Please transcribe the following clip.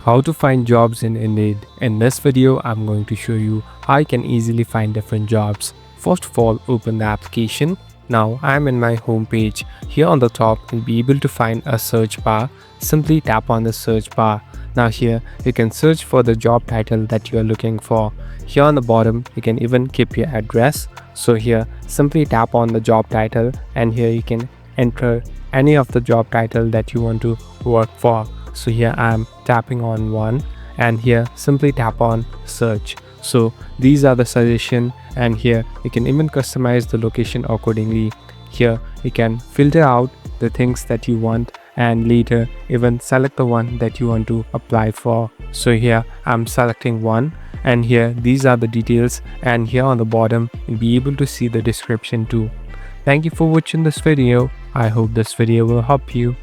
How to find jobs in Indeed. In this video, I'm going to show you how you can easily find different jobs. First of all, open the application. Now I'm in my home page. Here on the top, you'll be able to find a search bar. Simply tap on the search bar. Now here, you can search for the job title that you are looking for. Here on the bottom, you can even keep your address. So here, simply tap on the job title and here you can enter any of the job title that you want to work for. So here I'm tapping on one and here simply tap on search. So these are the suggestion and here you can even customize the location accordingly. Here you can filter out the things that you want and later even select the one that you want to apply for. So here I'm selecting one and here these are the details and here on the bottom you'll be able to see the description too. Thank you for watching this video. I hope this video will help you.